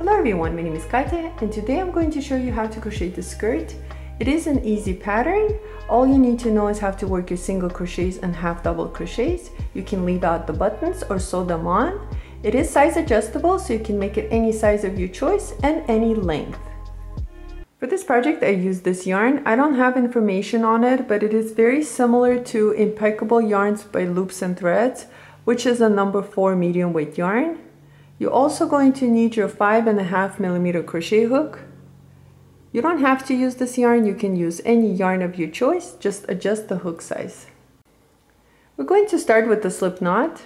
Hello everyone, my name is Katya and today I'm going to show you how to crochet the skirt. It is an easy pattern. All you need to know is how to work your single crochets and half double crochets. You can leave out the buttons or sew them on. It is size adjustable, so you can make it any size of your choice and any length. For this project I used this yarn. I don't have information on it, but it is very similar to Impeccable Yarns by Loops and Threads, which is a number 4 medium weight yarn. You're also going to need your 5.5mm crochet hook. You don't have to use this yarn, you can use any yarn of your choice, just adjust the hook size. We're going to start with the slip knot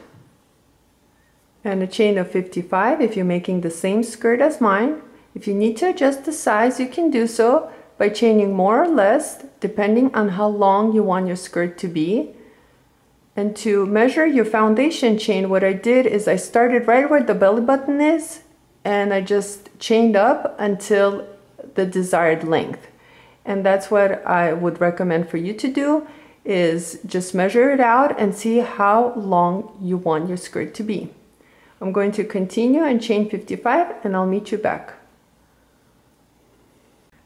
and a chain of 55 if you're making the same skirt as mine. If you need to adjust the size, you can do so by chaining more or less depending on how long you want your skirt to be. And to measure your foundation chain, what I did is I started right where the belly button is and I just chained up until the desired length. And that's what I would recommend for you to do, is just measure it out and see how long you want your skirt to be. I'm going to continue and chain 55 and I'll meet you back.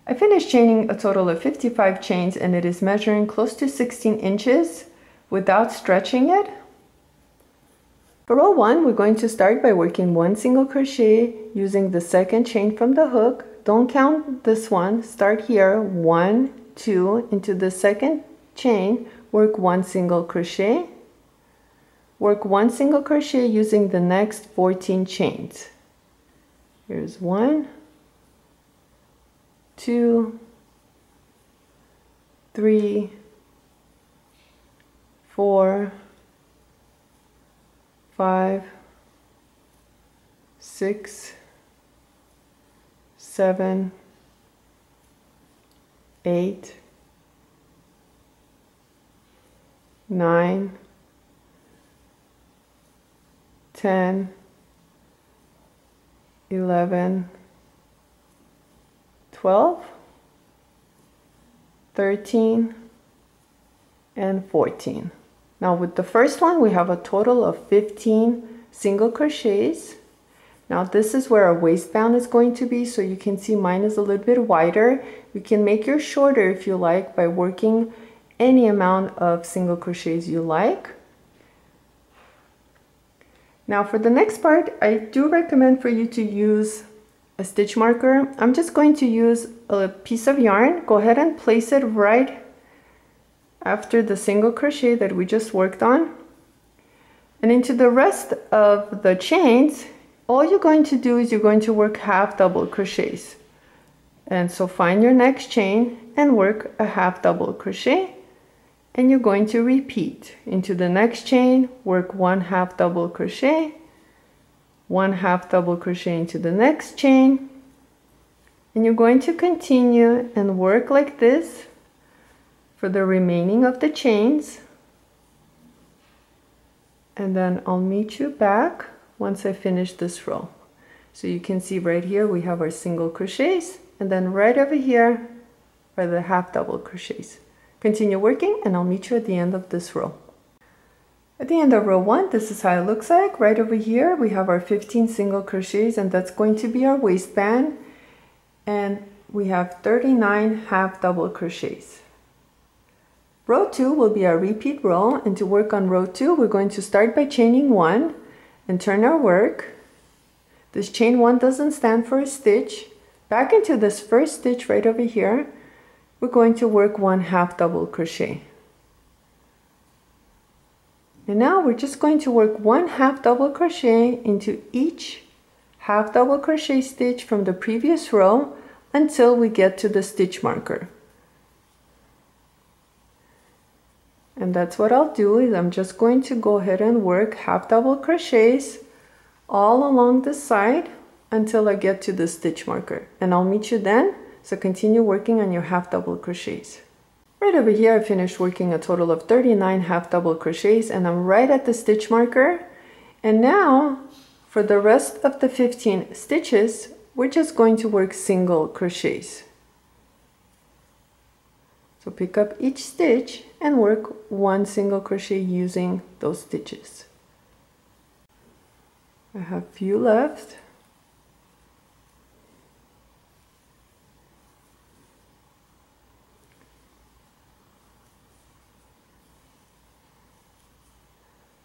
I finished chaining a total of 55 chains and it is measuring close to 16 inches. Without stretching it. For row 1, we're going to start by working 1 single crochet using the second chain from the hook. Don't count this one, start here, 1, 2, into the second chain, work 1 single crochet, work 1 single crochet using the next 14 chains. Here's 1, 2, 3, 4, 5, 6, 7, 8, 9, 10, 11, 12, 13, and 14. Now with the first one we have a total of 15 single crochets. Now this is where our waistband is going to be, so you can see mine is a little bit wider. You can make yours shorter if you like by working any amount of single crochets you like. Now for the next part, I do recommend for you to use a stitch marker. I'm just going to use a piece of yarn. Go ahead and place it right after the single crochet that we just worked on, and into the rest of the chains, all you're going to do is you're going to work half double crochets. And so find your next chain and work a half double crochet, and you're going to repeat into the next chain, work 1 half double crochet, 1 half double crochet into the next chain, and you're going to continue and work like this for the remaining of the chains, and then I'll meet you back once I finish this row. So you can see right here we have our single crochets, and then right over here are the half double crochets. Continue working and I'll meet you at the end of this row. At the end of row 1, this is how it looks like. Right over here we have our 15 single crochets, and that's going to be our waistband, and we have 39 half double crochets. Row 2 will be our repeat row, and to work on row 2 we're going to start by chaining 1 and turn our work. This chain 1 doesn't stand for a stitch. Back into this first stitch right over here, we're going to work 1 half double crochet. And now we're just going to work 1 half double crochet into each half double crochet stitch from the previous row until we get to the stitch marker. And that's what I'll do, is I'm just going to go ahead and work half double crochets all along the side until I get to the stitch marker, and I'll meet you then. So continue working on your half double crochets. Right over here I finished working a total of 39 half double crochets, and I'm right at the stitch marker. And now for the rest of the 15 stitches we're just going to work single crochets. So pick up each stitch and work 1 single crochet using those stitches. I have few left.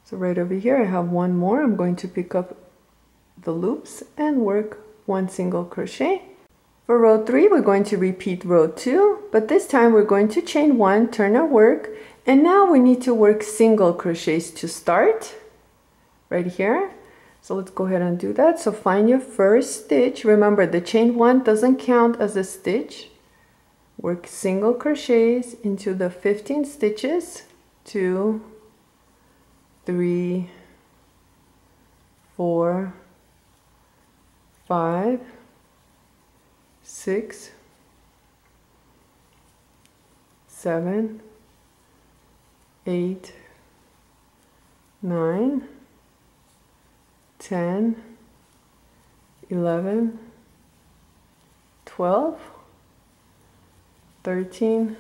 So right over here I have one more. I'm going to pick up the loops and work one single crochet. For row 3 we're going to repeat row 2, but this time we're going to chain 1, turn our work, and now we need to work single crochets to start right here. So let's go ahead and do that. So find your first stitch. Remember, the chain 1 doesn't count as a stitch. Work single crochets into the 15 stitches. 2, 3, 4, 5, 6, 7, 8, 9, 10, 11, 12, 13,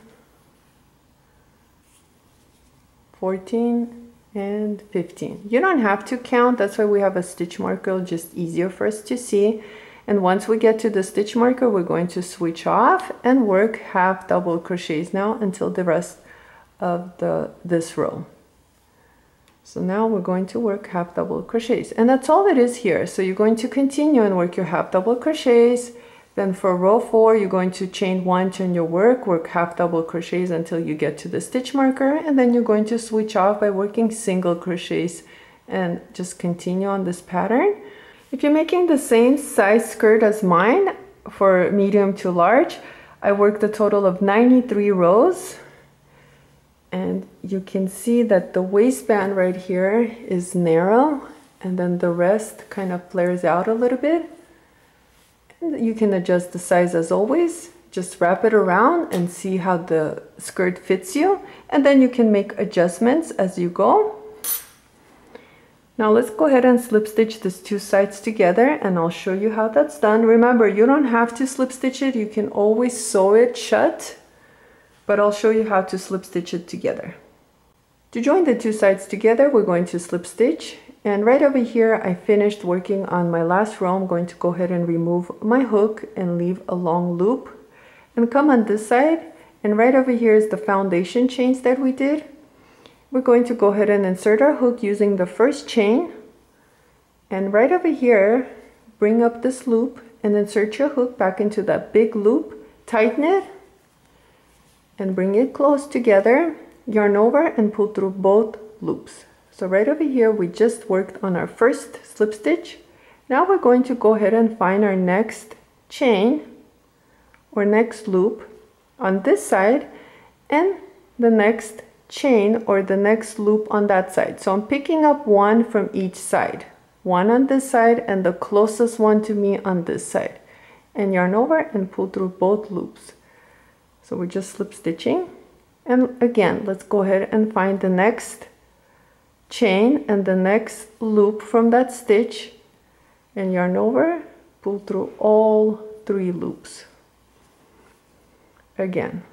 14, and 15. You don't have to count, that's why we have a stitch marker, just easier for us to see. And once we get to the stitch marker, we're going to switch off and work half double crochets now until the rest of this row. So now we're going to work half double crochets, and that's all it is here. So you're going to continue and work your half double crochets. Then for row 4 you're going to chain 1, turn your work half double crochets until you get to the stitch marker, and then you're going to switch off by working single crochets and just continue on this pattern. If you're making the same size skirt as mine for medium to large, I worked a total of 93 rows. And you can see that the waistband right here is narrow, and then the rest kind of flares out a little bit. And you can adjust the size as always. Just wrap it around and see how the skirt fits you, and then you can make adjustments as you go. Now let's go ahead and slip stitch these two sides together, and I'll show you how that's done. Remember, you don't have to slip stitch it, you can always sew it shut, but I'll show you how to slip stitch it together. To join the two sides together, we're going to slip stitch, and right over here I finished working on my last row. I'm going to go ahead and remove my hook and leave a long loop and come on this side, and right over here is the foundation chains that we did. We're going to go ahead and insert our hook using the first chain, and right over here bring up this loop and insert your hook back into that big loop, tighten it and bring it close together, yarn over and pull through both loops. So right over here we just worked on our first slip stitch. Now we're going to go ahead and find our next chain or next loop on this side and the next chain or the next loop on that side. So I'm picking up one from each side, one on this side and the closest one to me on this side, and yarn over and pull through both loops. So we're just slip stitching, and again let's go ahead and find the next chain and the next loop from that stitch and yarn over, pull through all 3 loops. Again,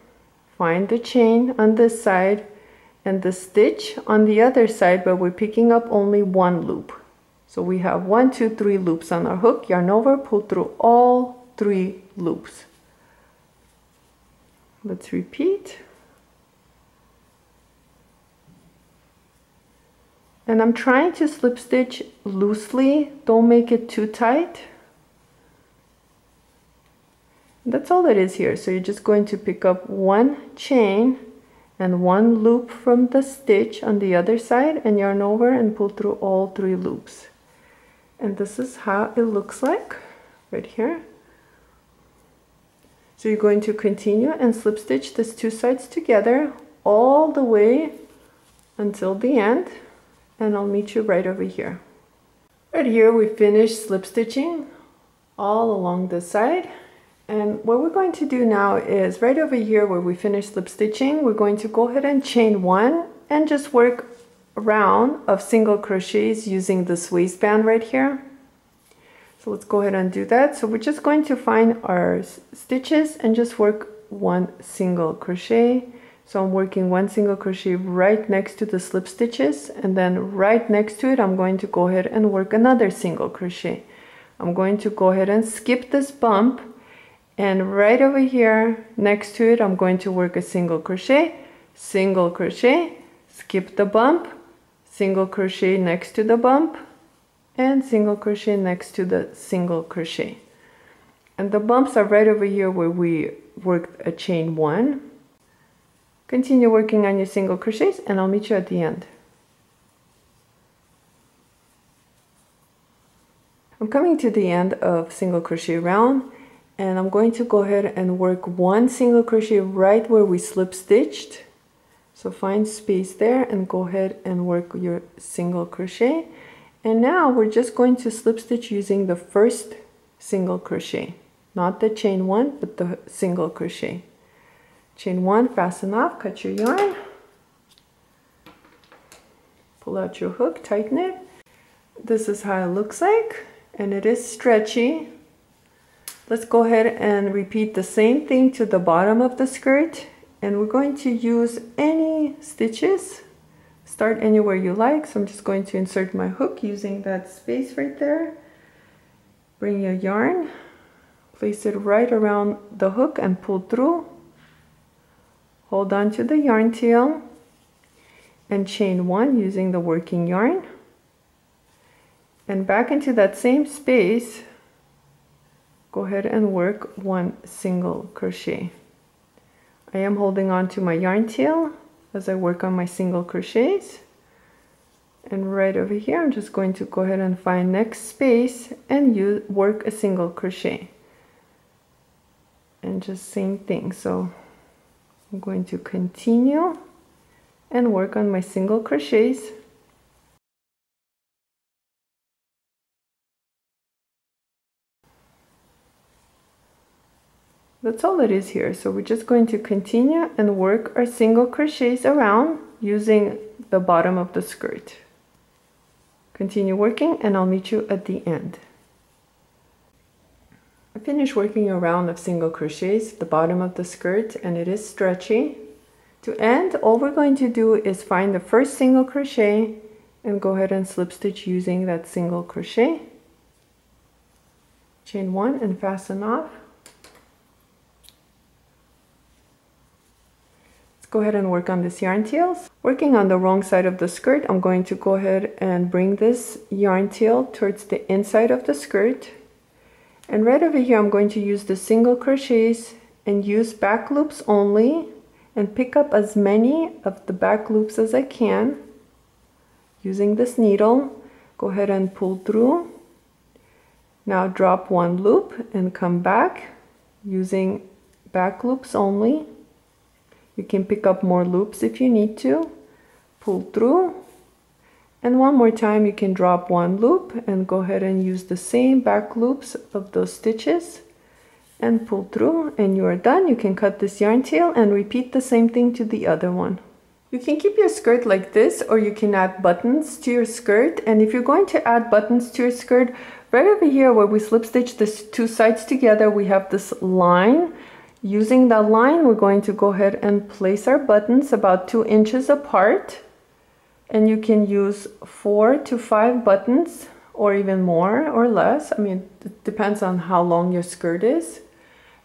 find the chain on this side and the stitch on the other side, but we're picking up only 1 loop. So we have 1, 2, 3 loops on our hook, yarn over, pull through all 3 loops. Let's repeat. And I'm trying to slip stitch loosely, don't make it too tight. That's all it is here. So you're just going to pick up 1 chain and 1 loop from the stitch on the other side and yarn over and pull through all 3 loops. And this is how it looks like right here. So you're going to continue and slip stitch these 2 sides together all the way until the end, and I'll meet you right over here. Right here we finished slip stitching all along this side, and what we're going to do now is right over here where we finished slip stitching, we're going to go ahead and chain 1 and just work a round of single crochets using this waistband right here. So let's go ahead and do that. So we're just going to find our stitches and just work 1 single crochet. So I'm working 1 single crochet right next to the slip stitches, and then right next to it I'm going to go ahead and work another single crochet. I'm going to go ahead and skip this bump, and right over here next to it I'm going to work a single crochet, skip the bump, single crochet next to the bump, and single crochet next to the single crochet. And the bumps are right over here where we worked a chain 1. Continue working on your single crochets and I'll meet you at the end. I'm coming to the end of single crochet round, and I'm going to go ahead and work 1 single crochet right where we slip stitched. So find space there and go ahead and work your single crochet. And now we're just going to slip stitch using the first single crochet, not the chain 1 but the single crochet. Chain 1, fasten off, cut your yarn, pull out your hook, tighten it. This is how it looks like, and it is stretchy. Let's go ahead and repeat the same thing to the bottom of the skirt, and we're going to use any stitches. Start anywhere you like. So I'm just going to insert my hook using that space right there. Bring your yarn, place it right around the hook and pull through. Hold on to the yarn tail and chain 1 using the working yarn. And back into that same space, go ahead and work 1 single crochet. I am holding on to my yarn tail as I work on my single crochets. And right over here, I'm just going to go ahead and find next space and work a single crochet. And just same thing. So I'm going to continue and work on my single crochets. That's all it is here. So we're just going to continue and work our single crochets around using the bottom of the skirt. Continue working and I'll meet you at the end. I finished working a round of single crochets at the bottom of the skirt, and it is stretchy. To end, all we're going to do is find the first single crochet and go ahead and slip stitch using that single crochet. Chain 1 and fasten off. Let's go ahead and work on this yarn tails. Working on the wrong side of the skirt, I'm going to go ahead and bring this yarn tail towards the inside of the skirt. And right over here, I'm going to use the single crochets and use back loops only and pick up as many of the back loops as I can using this needle. Go ahead and pull through. Now drop 1 loop and come back using back loops only. You can pick up more loops if you need to. Pull through. And one more time, you can drop 1 loop and go ahead and use the same back loops of those stitches and pull through, and you are done. You can cut this yarn tail and repeat the same thing to the other one. You can keep your skirt like this, or you can add buttons to your skirt. And if you're going to add buttons to your skirt, right over here where we slip stitch the 2 sides together, we have this line. Using that line, we're going to go ahead and place our buttons about 2 inches apart. And you can use 4 to 5 buttons, or even more or less. I mean, it depends on how long your skirt is.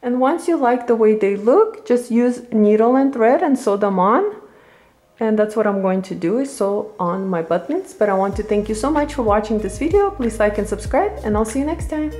And once you like the way they look, just use needle and thread and sew them on. And that's what I'm going to do, is sew on my buttons. But I want to thank you so much for watching this video. Please like and subscribe, and I'll see you next time.